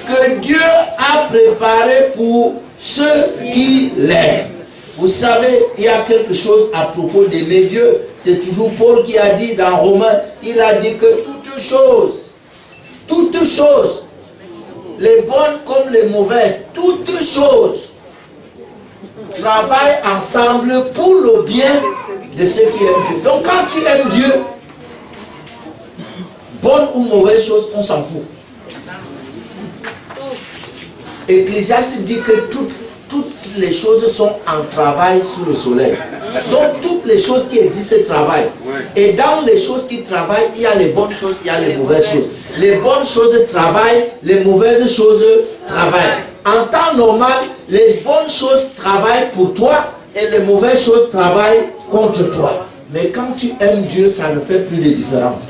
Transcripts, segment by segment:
que Dieu a préparé pour ceux qui l'aiment. Vous savez, il y a quelque chose à propos d'aimer Dieu. C'est toujours Paul qui a dit dans Romains, il a dit que toutes choses, les bonnes comme les mauvaises, toutes choses travaillent ensemble pour le bien de ceux qui aiment Dieu. Donc quand tu aimes Dieu, bonne ou mauvaise chose, on s'en fout. Ecclésiaste dit que toutes les choses sont en travail sous le soleil. Donc toutes les choses qui existent travaillent. Et dans les choses qui travaillent, il y a les bonnes choses, il y a les mauvaises choses. Les bonnes choses travaillent, les mauvaises choses travaillent. En temps normal, les bonnes choses travaillent pour toi et les mauvaises choses travaillent contre toi. Mais quand tu aimes Dieu, ça ne fait plus de différence.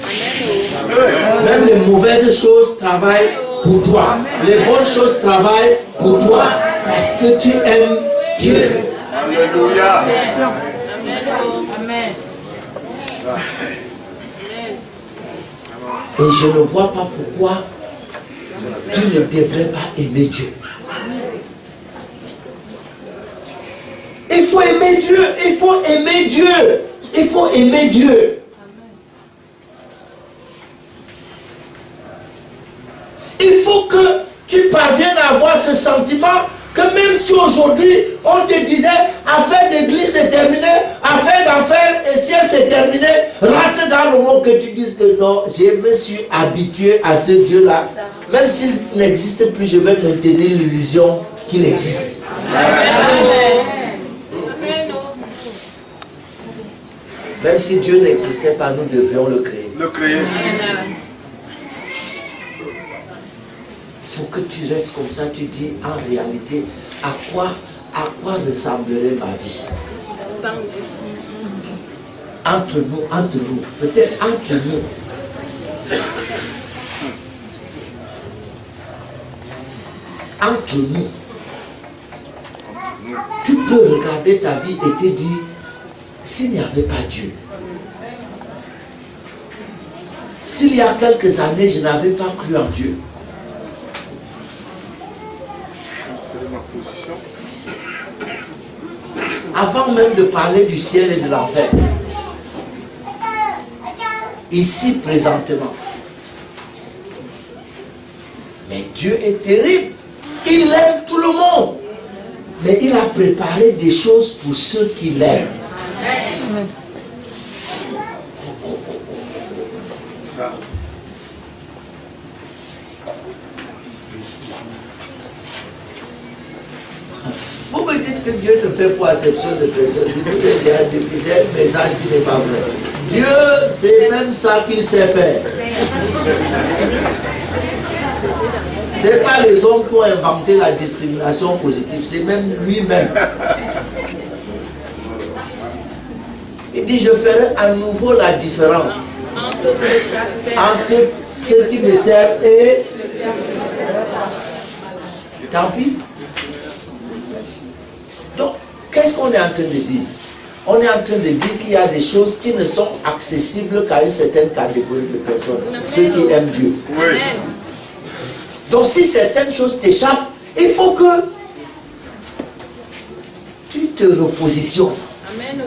Même les mauvaises choses travaillent pour toi. Les bonnes choses travaillent pour toi. Parce que tu aimes Dieu. Alléluia. Amen. Et je ne vois pas pourquoi tu ne devrais pas aimer Dieu. Il faut aimer Dieu. Il faut aimer Dieu. Il faut aimer Dieu. Il faut que tu parviennes à avoir ce sentiment que même si aujourd'hui on te disait affaire d'église c'est terminé, affaire d'enfer et ciel c'est terminé, rentre dans le monde que tu dises que non, je me suis habitué à ce Dieu-là. Même s'il n'existe plus, je vais maintenir l'illusion qu'il existe. Même si Dieu n'existait pas, nous devrions le créer. Le créer. Il faut que tu restes comme ça, tu dis en réalité, à quoi ressemblerait ma vie? Entre nous, peut-être entre nous. Entre nous. Tu peux regarder ta vie et te dire, s'il n'y avait pas Dieu, s'il y a quelques années, je n'avais pas cru en Dieu, avant même de parler du ciel et de l'enfer, ici présentement. Mais Dieu est terrible. Il aime tout le monde. Mais il a préparé des choses pour ceux qui l'aiment. Vous me dites que Dieu ne fait pas exception de personne. Je vous ai déjà dit que c'est un message qui n'est pas vrai. Dieu, c'est même ça qu'il sait faire. Ce n'est pas les hommes qui ont inventé la discrimination positive, c'est même lui-même. Il dit, je ferai à nouveau la différence entre ceux qui me servent et tant pis. Donc, qu'est-ce qu'on est en train de dire? On est en train de dire qu'il y a des choses qui ne sont accessibles qu'à une certaine catégorie de personnes, ceux qui aiment Dieu. Oui. Donc si certaines choses t'échappent, il faut que tu te repositionnes. Amen.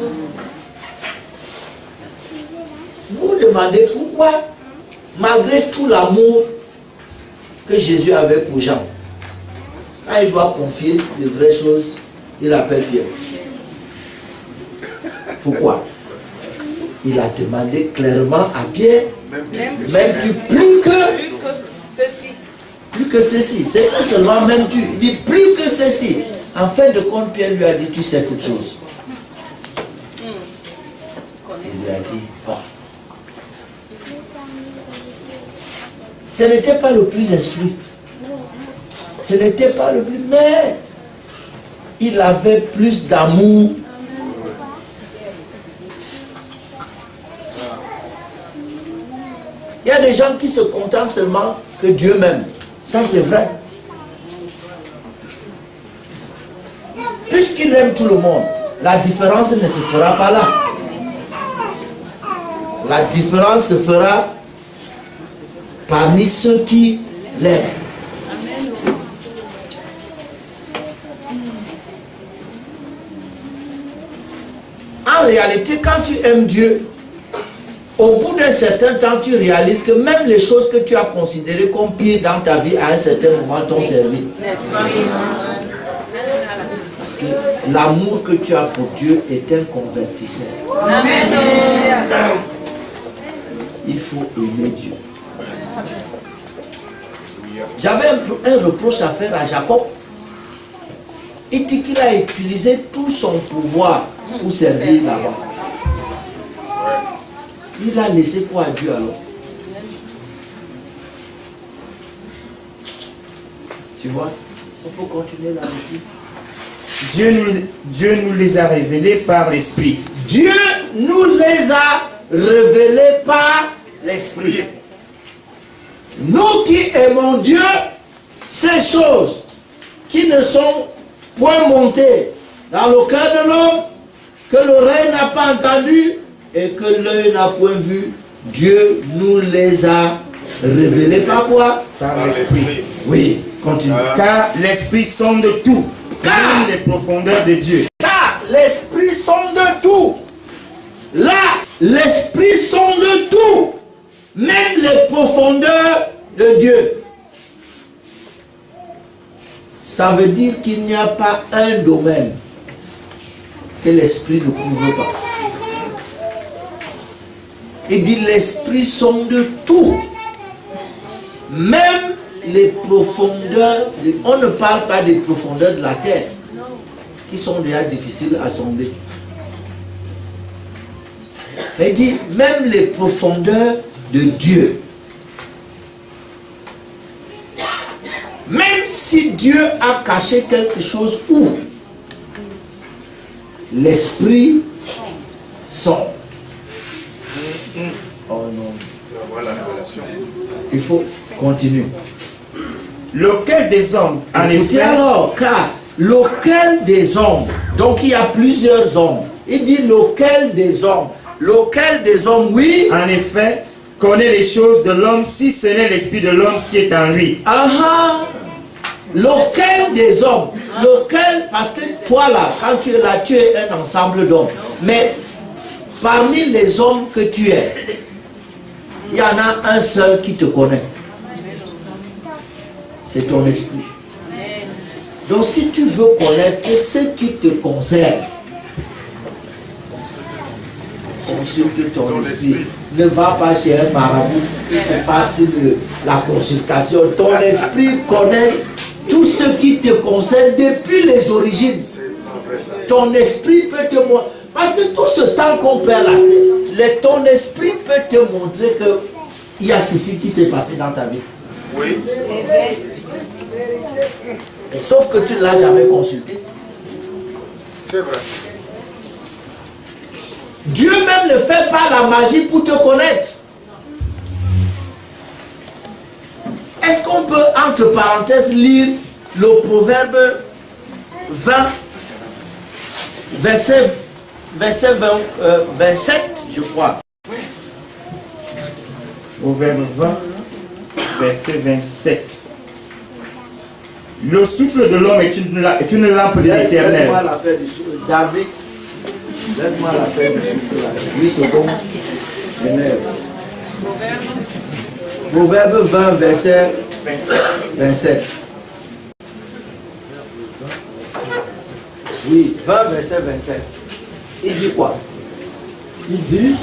Vous vous demandez pourquoi, malgré tout l'amour que Jésus avait pour Jean, quand il doit confier de vraies choses, il appelle Pierre. Pourquoi? Il a demandé clairement à Pierre, m'aimes-tu plus que ceci? Plus que ceci, c'est que seulement même tu. Il dit plus que ceci. En fin de compte, Pierre lui a dit, tu sais toute chose. Il lui a dit, bon. Ce n'était pas le plus instruit. Ce n'était pas le plus. Mais il avait plus d'amour. Il y a des gens qui se contentent seulement que Dieu m'aime. Ça c'est vrai. Puisqu'il aime tout le monde, la différence ne se fera pas là. La différence se fera parmi ceux qui l'aiment. en réalité, quand tu aimes Dieu, au bout d'un certain temps, tu réalises que même les choses que tu as considérées comme pires dans ta vie, à un certain moment, t'ont servi. Parce que l'amour que tu as pour Dieu est un convertisseur. Amen. Il faut aimer Dieu. J'avais un reproche à faire à Jacob. Il dit qu'il a utilisé tout son pouvoir pour servir là-bas. Il a laissé quoi à Dieu alors? Tu vois? Il faut continuer la lecture. Dieu nous les a révélés par l'Esprit. Dieu nous les a révélés par l'Esprit. Nous qui aimons Dieu, ces choses qui ne sont point montées dans le cœur de l'homme, que l'oreille n'a pas entendu et que l'œil n'a point vu, Dieu nous les a révélés par quoi? Par l'Esprit. Oui, continue. Car l'Esprit sonde tout, même les profondeurs de Dieu. Car l'Esprit sonde tout. Là, l'Esprit sonde tout, même les profondeurs de Dieu. Ça veut dire qu'il n'y a pas un domaine que l'Esprit ne couvre pas. Il dit l'Esprit sonde tout, même les profondeurs. On ne parle pas des profondeurs de la terre, qui sont déjà difficiles à sonder. Mais il dit même les profondeurs de Dieu. Même si Dieu a caché quelque chose où l'Esprit sonde. Oh non. Il faut continuer. Lequel des hommes, en Écoutez effet, alors, car lequel des hommes, donc il y a plusieurs hommes. Il dit lequel des hommes. Lequel des hommes, oui. en effet, connaît les choses de l'homme si ce n'est l'esprit de l'homme qui est en lui. Ah, lequel des hommes, lequel, parce que toi là, quand tu es là, tu es un ensemble d'hommes. Mais parmi les hommes que tu es, il y en a un seul qui te connaît. C'est ton esprit. Donc si tu veux connaître ce qui te concerne, consulte ton esprit. Ne va pas chez un marabout qui te fasse la consultation. Ton esprit connaît tout ce qui te concerne depuis les origines. Ton esprit peut te montrer. Parce que tout ce temps qu'on perd là, ton esprit peut te montrer qu'il y a ceci qui s'est passé dans ta vie. Oui. Et sauf que tu ne l'as jamais consulté. C'est vrai. Dieu même ne fait pas la magie pour te connaître. Est-ce qu'on peut, entre parenthèses, lire le proverbe 20, verset 27, je crois. Proverbe 20, verset 27. Le souffle de l'homme est une lampe de l'Éternel. Laisse-moi la faire du souffle. David, laisse-moi la faire du souffle là. 8 secondes. Énerve. Proverbe 20, verset 27. Oui, 20, verset 27. Il dit quoi? Il dit,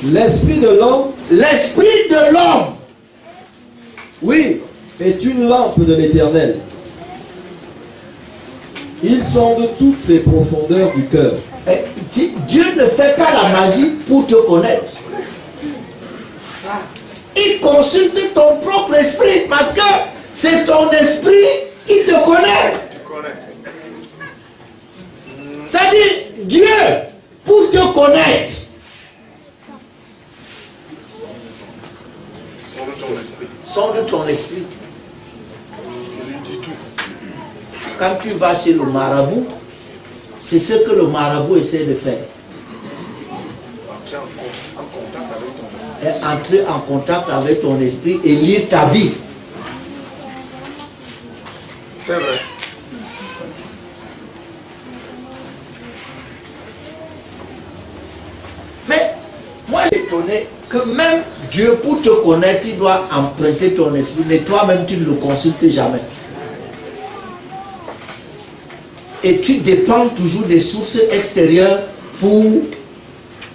l'esprit de l'homme L'esprit de l'homme, oui, est une lampe de l'Éternel. Il sonde toutes les profondeurs du cœur. Dieu ne fait pas la magie pour te connaître. Il consulte ton propre esprit parce que c'est ton esprit qui te connaît. C'est-à-dire, Dieu, pour te connaître, sonde ton esprit. Quand tu vas chez le marabout, c'est ce que le marabout essaie de faire. Entrer en contact avec ton esprit et lire ta vie. C'est vrai. donné que même Dieu, pour te connaître, il doit emprunter ton esprit, mais toi-même, tu ne le consultes jamais. Et tu dépends toujours des sources extérieures pour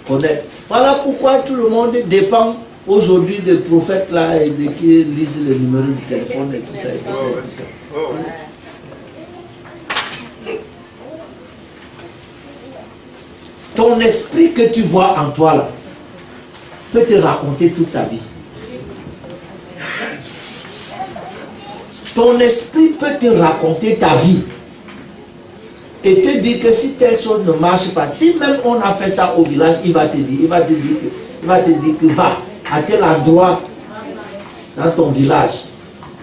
connaître. Voilà pourquoi tout le monde dépend aujourd'hui des prophètes là et de qui lisent le numéro du téléphone et tout ça. Et tout ça, et tout ça. Ton esprit que tu vois en toi là peut te raconter toute ta vie. Ton esprit peut te raconter ta vie et te dire que si telle chose ne marche pas, si même on a fait ça au village, il va te dire que va à tel endroit dans ton village,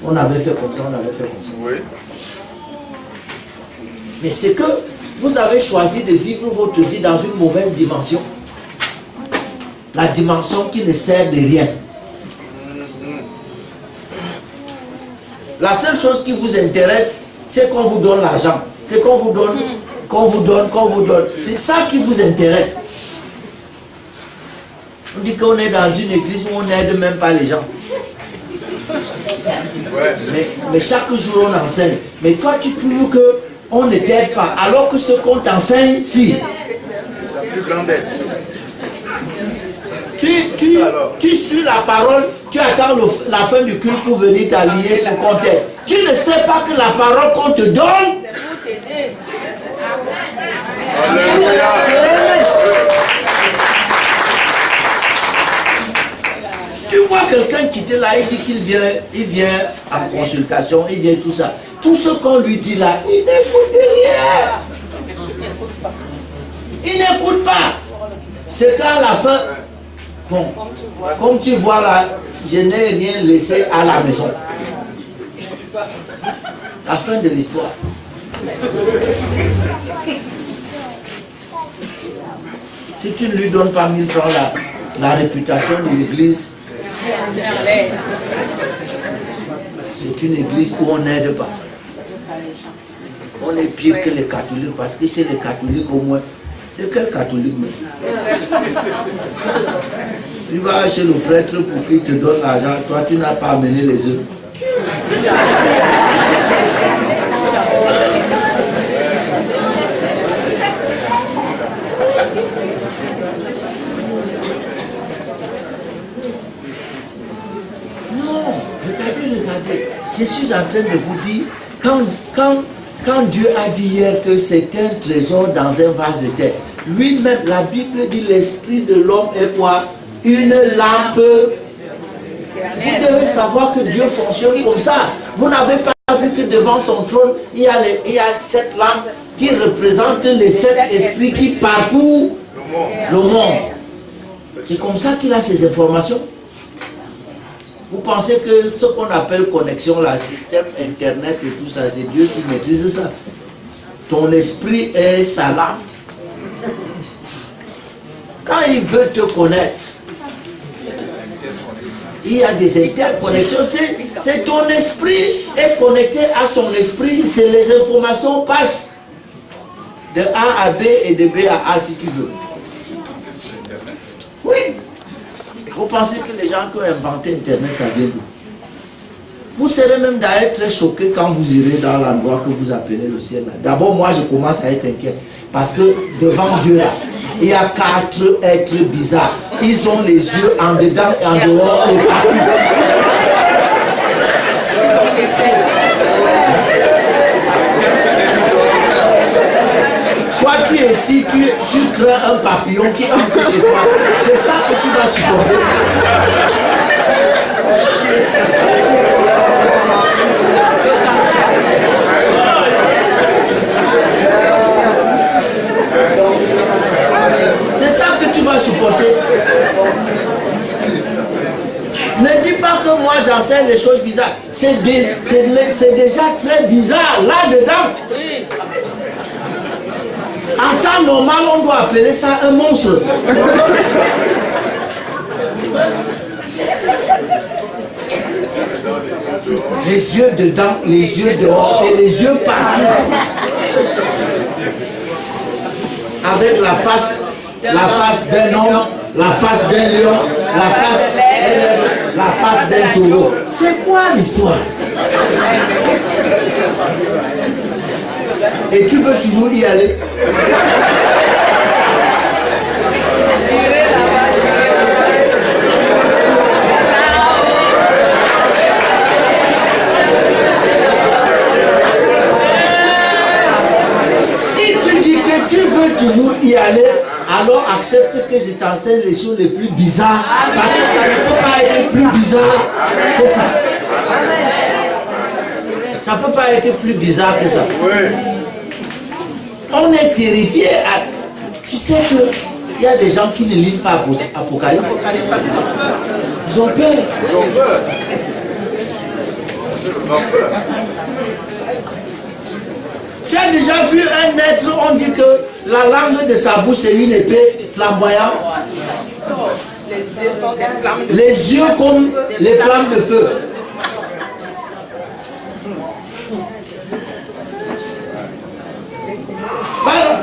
on avait fait comme ça, on avait fait comme ça. Oui. Mais c'est que vous avez choisi de vivre votre vie dans une mauvaise dimension. La dimension qui ne sert de rien. La seule chose qui vous intéresse, c'est qu'on vous donne l'argent. C'est qu'on vous donne, qu'on vous donne. C'est ça qui vous intéresse. On dit qu'on est dans une église où on n'aide même pas les gens. Mais chaque jour on enseigne. Mais toi tu trouves qu'on ne t'aide pas. Alors que ce qu'on t'enseigne, si. Tu suis la parole, tu attends la fin du culte pour venir t'allier pour qu'on t'aide. Tu ne sais pas que la parole qu'on te donne. Alléluia. Tu vois quelqu'un qui était là, il dit qu'il vient en consultation, il vient tout ça. Tout ce qu'on lui dit là, il n'écoute rien. Il n'écoute pas. C'est qu'à la fin, bon, comme tu vois là, je n'ai rien laissé à la maison. La fin de l'histoire. Si tu ne lui donnes pas 1000 francs la réputation de l'église, c'est une église où on n'aide pas. On est pire que les catholiques parce que chez les catholiques au moins, c'est quel catholique même? Tu vas chez le prêtre pour qu'il te donne l'argent, toi tu n'as pas amené les œufs. Regardez, je suis en train de vous dire, quand Dieu a dit hier que c'est un trésor dans un vase de terre, lui-même, la Bible dit l'esprit de l'homme est quoi? Une lampe. Vous devez savoir que Dieu fonctionne comme ça. Vous n'avez pas vu que devant son trône, il y a 7 lampes qui représentent les 7 esprits qui parcourent le monde. C'est comme ça qu'il a ces informations. Vous pensez que ce qu'on appelle connexion, là, système internet et tout ça, c'est Dieu qui maîtrise ça. Ton esprit est sa lampe. Quand il veut te connaître, il y a des interconnexions. C'est ton esprit est connecté à son esprit. C'est les informations passent de A à B et de B à A si tu veux. Oui. Vous pensez que les gens qui ont inventé Internet, ça vient d'où? Vous serez même d'ailleurs très choqués quand vous irez dans l'endroit que vous appelez le ciel. D'abord, moi, je commence à être inquiet. Parce que devant Dieu, là, il y a 4 êtres bizarres. Ils ont les yeux en dedans et en dehors et partout. Toi, tu es ici, tu crains un papillon qui entre chez toi. C'est ça que tu vas supporter. C'est ça que tu vas supporter. Ne dis pas que moi j'enseigne les choses bizarres. C'est déjà très bizarre là-dedans. En temps normal, on doit appeler ça un monstre. Les yeux dedans, les yeux dehors et les yeux partout. Avec la face d'un homme, la face d'un lion, la face d'un taureau. C'est quoi l'histoire? Et tu veux toujours y aller? Si tu dis que tu veux toujours y aller, alors accepte que je t'enseigne les choses les plus bizarres. Parce que ça ne peut pas être plus bizarre que ça. Ça ne peut pas être plus bizarre que ça. On est terrifié. Tu sais qu'il y a des gens qui ne lisent pas Apocalypse. Ils ont peur. Tu as déjà vu un être, on dit que la langue de sa bouche est une épée flamboyante. Les yeux comme les flammes de feu.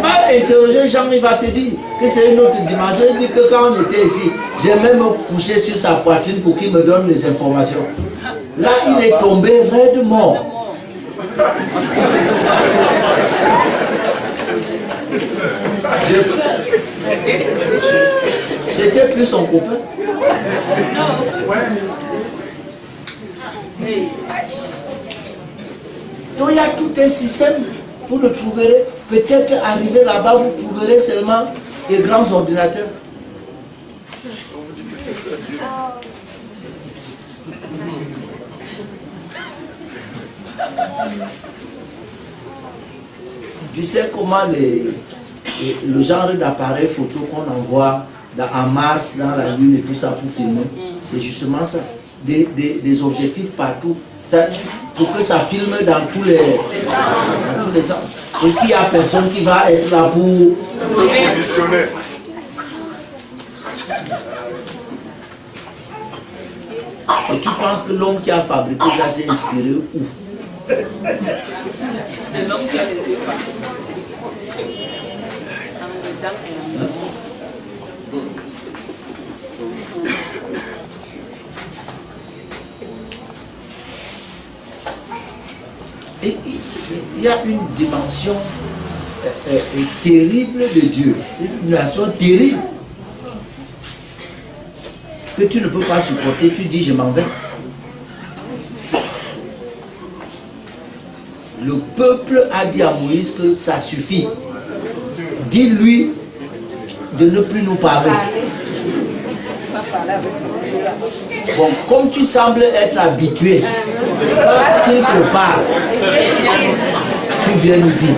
Va interroger Jean, il va te dire que c'est une autre dimension. Il dit que quand on était ici, j'ai même couché sur sa poitrine pour qu'il me donne des informations. Là, il est tombé raide mort. De peur. C'était plus son copain. Donc il y a tout un système. Vous le trouverez, peut-être arrivé là-bas, vous trouverez seulement des grands ordinateurs. Tu sais comment le genre d'appareil photo qu'on envoie en Mars, dans la Lune et tout ça pour filmer, c'est justement ça. Des objectifs partout. Ça, pour que ça filme dans tous les sens. Est-ce qu'il n'y a personne qui va être là pour se positionner? Et tu penses que l'homme qui a fabriqué ça s'est inspiré où? L'homme qui a les yeux partout. Et il y a une dimension terrible de Dieu, une dimension terrible que tu ne peux pas supporter. Tu dis je m'en vais. Le peuple a dit à Moïse que ça suffit. Dis-lui de ne plus nous parler. Bon, comme tu sembles être habitué, qu'il te parle, tu viens nous dire.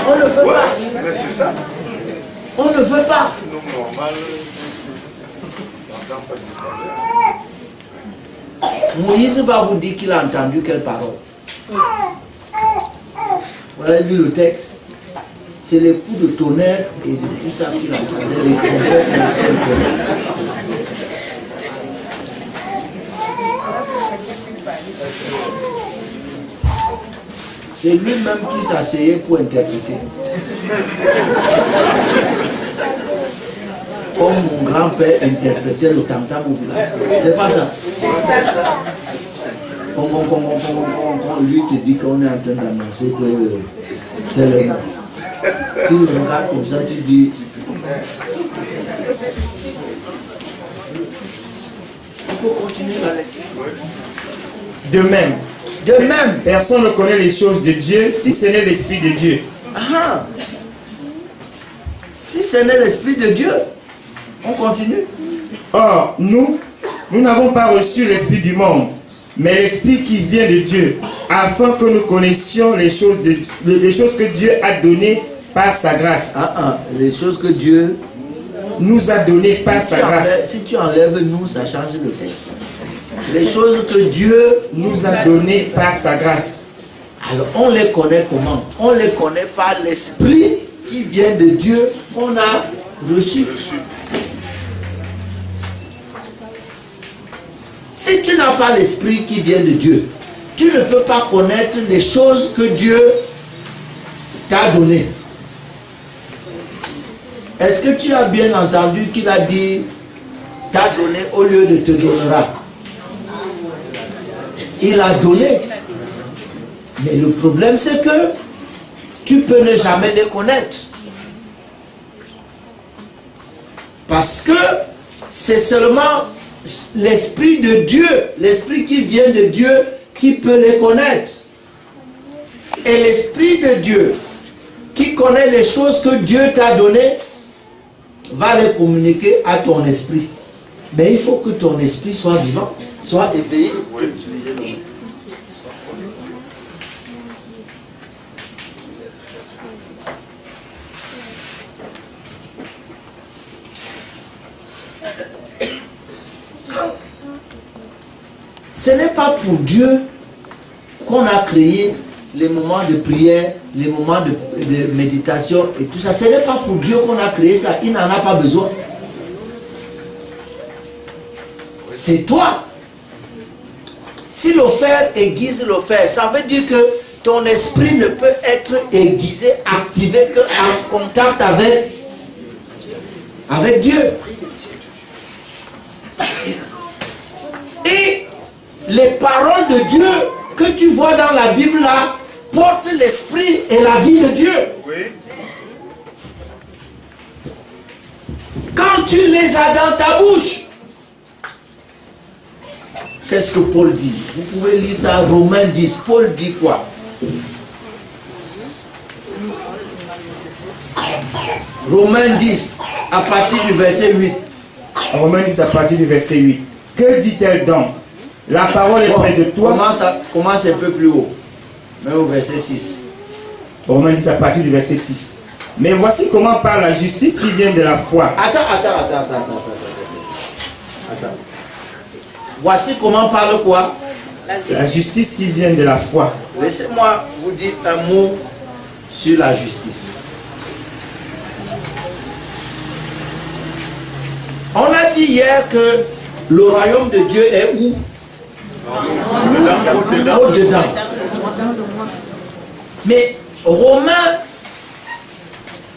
On ne veut pas. C'est ça. On ne veut pas. Moïse va vous dire qu'il a entendu quelle parole. Vous avez lu le texte. C'est les coups de tonnerre et de tout ça qu'il entendait, les trompettes et les tonnerre. C'est lui-même qui s'asseyait pour interpréter. Comme mon grand-père interprétait le tam-tam au village. C'est pas ça. Quand lui te dit qu'on est en train d'annoncer que tel est. Tu le regardes comme ça, tu dis. On peut continuer la lecture. De même, personne ne connaît les choses de Dieu si ce n'est l'Esprit de Dieu. Ah, si ce n'est l'Esprit de Dieu, on continue. Or, nous n'avons pas reçu l'Esprit du monde, mais l'Esprit qui vient de Dieu, afin que nous connaissions les choses que Dieu a données par sa grâce. Les choses que Dieu nous a données par sa grâce. Si tu enlèves nous, ça change le texte. Les choses que Dieu nous a données par sa grâce. Alors on les connaît comment? On les connaît par l'Esprit qui vient de Dieu qu'on a reçu. Si tu n'as pas l'Esprit qui vient de Dieu, tu ne peux pas connaître les choses que Dieu t'a données. Est-ce que tu as bien entendu qu'il a dit t'a donné au lieu de te donnera. Il a donné. Mais le problème c'est que tu peux ne jamais les connaître. Parce que c'est seulement l'Esprit de Dieu, l'Esprit qui vient de Dieu, qui peut les connaître. Et l'Esprit de Dieu, qui connaît les choses que Dieu t'a données, va les communiquer à ton esprit. Mais il faut que ton esprit soit vivant, soit éveillé pour utiliser le mot. Ce n'est pas pour Dieu qu'on a créé les moments de prière, les moments de méditation et tout ça. Ce n'est pas pour Dieu qu'on a créé ça. Il n'en a pas besoin. C'est toi. Si le fer aiguise le fer, ça veut dire que ton esprit ne peut être aiguisé, activé qu'en contact avec Dieu. Et les paroles de Dieu que tu vois dans la Bible là portent l'esprit et la vie de Dieu. Oui. Quand tu les as dans ta bouche, qu'est-ce que Paul dit? Vous pouvez lire ça, Romains 10. Paul dit quoi? Romains 10, à partir du verset 8. Romains 10 à partir du verset 8. Que dit-elle donc? La parole est près de toi. Commence un peu plus haut. Même au verset 6. Romains 10 à partir du verset 6. Mais voici comment parle la justice qui vient de la foi. Attends. Voici comment parle quoi? La justice qui vient de la foi. Laissez-moi vous dire un mot sur la justice. On a dit hier que le royaume de Dieu est où? Au-dedans. Mais Romains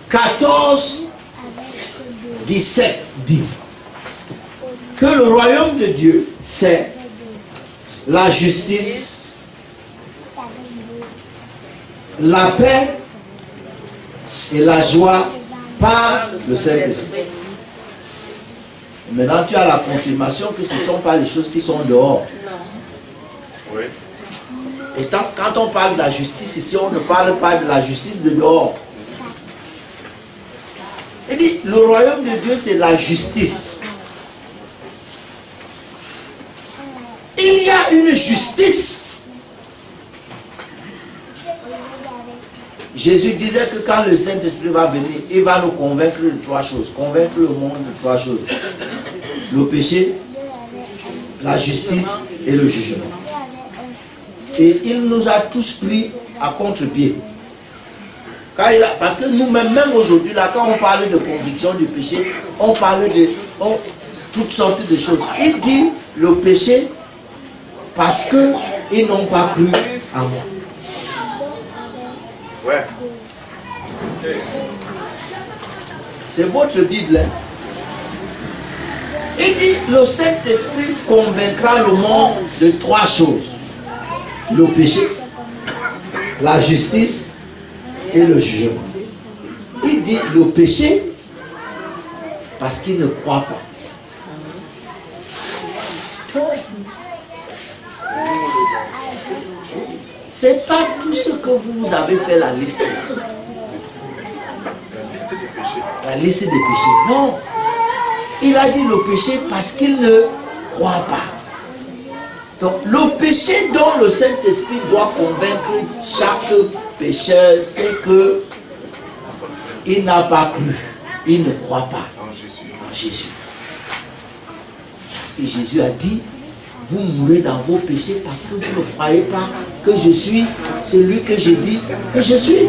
14, 17 dit que le royaume de Dieu, c'est la justice, la paix et la joie par le Saint-Esprit. Maintenant, tu as la confirmation que ce ne sont pas les choses qui sont dehors. Oui. Et quand on parle de la justice ici, on ne parle pas de la justice de dehors. Il dit, le royaume de Dieu, c'est la justice. Il y a une justice. Jésus disait que quand le Saint-Esprit va venir, il va nous convaincre de trois choses. Convaincre le monde de trois choses. Le péché, la justice et le jugement. Et il nous a tous pris à contre-pied. Parce que nous-mêmes, même aujourd'hui, là, quand on parle de conviction du péché, on parle de toutes sortes de choses. Il dit le péché parce qu'ils n'ont pas cru à moi. Ouais. C'est votre Bible. Hein? Il dit le Saint-Esprit convaincra le monde de trois choses. Le péché, la justice et le jugement. Il dit le péché parce qu'il ne croit pas. C'est pas tout ce que vous avez fait la liste. La liste des péchés. La liste des péchés. Non. Il a dit le péché parce qu'il ne croit pas. Donc le péché dont le Saint-Esprit doit convaincre chaque pécheur, c'est que il n'a pas cru. Il ne croit pas En Jésus. en Jésus. Parce que Jésus a dit, vous mourrez dans vos péchés parce que vous ne croyez pas que je suis celui que je dis que je suis.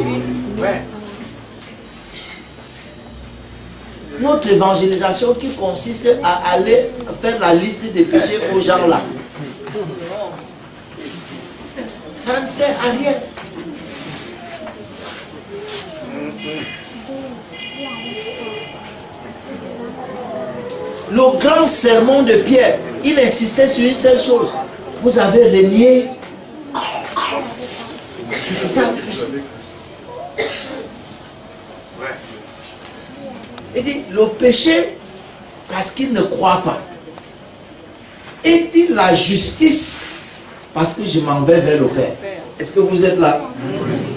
Ouais. Notre évangélisation qui consiste à aller faire la liste des péchés aux gens là, ça ne sert à rien. le grand sermon de Pierre, il insistait sur une seule chose. Vous avez renié. Parce que c'est ça le péché. Il dit, le péché, parce qu'il ne croit pas. Il dit la justice, parce que je m'en vais vers le Père. Est-ce que vous êtes là?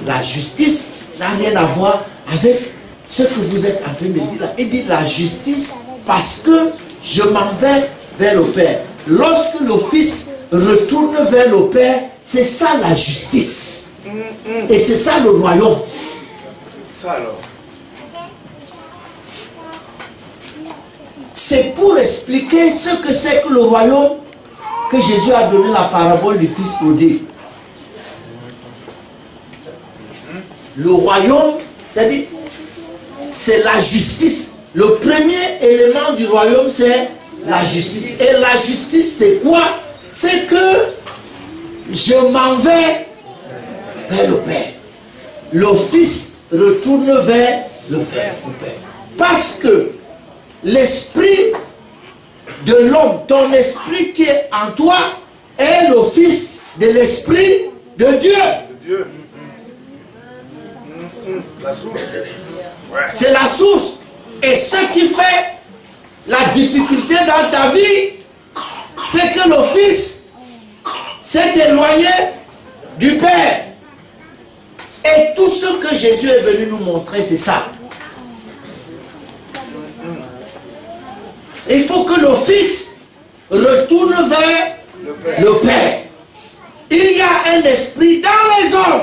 La justice n'a rien à voir avec ce que vous êtes en train de dire là. Il dit la justice, parce que je m'en vais vers le Père. Lorsque le Fils retourne vers le Père, c'est ça la justice. Et c'est ça le royaume. Ça alors. C'est pour expliquer ce que c'est que le royaume que Jésus a donné la parabole du Fils prodigue. Le royaume, c'est-à-dire, c'est la justice. Le premier élément du royaume, c'est la justice. Et la justice, c'est quoi? C'est que je m'en vais vers le Père. Le Fils retourne vers le Père. Parce que l'esprit de l'homme, ton esprit qui est en toi, est le Fils de l'esprit de Dieu. Dieu. La source. Ouais. C'est la source. Et ce qui fait la difficulté dans ta vie, c'est que le Fils s'est éloigné du Père. Et tout ce que Jésus est venu nous montrer, c'est ça. Il faut que le Fils retourne vers le Père. Il y a un esprit dans les hommes.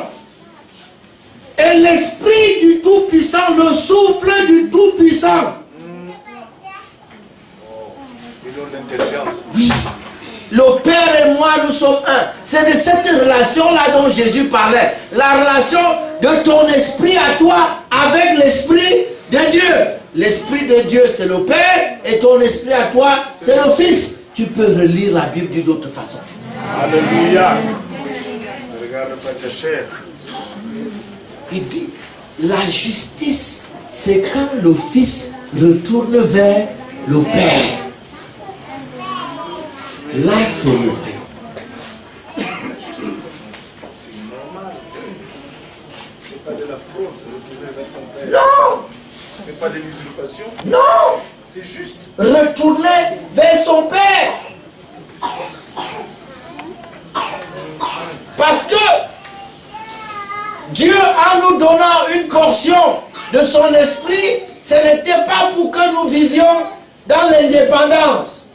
Et l'esprit du Tout-Puissant, le souffle du Tout-Puissant. Oui. Le Père et moi, nous sommes un. C'est de cette relation-là dont Jésus parlait. La relation de ton esprit à toi avec l'esprit de Dieu. L'esprit de Dieu, c'est le Père, et ton esprit à toi, c'est le Fils. Tu peux relire la Bible d'une autre façon. Alléluia. Regarde pas ta chair. Il dit, la justice, c'est quand le Fils retourne vers le Père. Là, c'est le royaume. C'est normal. C'est pas de la faute de retourner vers son Père. Non, C'est pas de l'usurpation. non. C'est juste. Retourner vers son Père. Parce que Dieu, en nous donnant une portion de son esprit, ce n'était pas pour que nous vivions dans l'indépendance.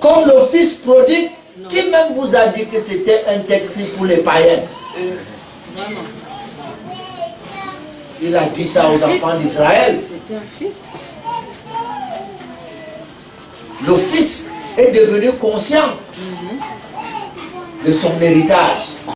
Comme le Fils prodigue, qui même vous a dit que c'était un texte pour les païens? Il a dit ça aux enfants d'Israël. C'était un fils. Le Fils est devenu conscient de son héritage.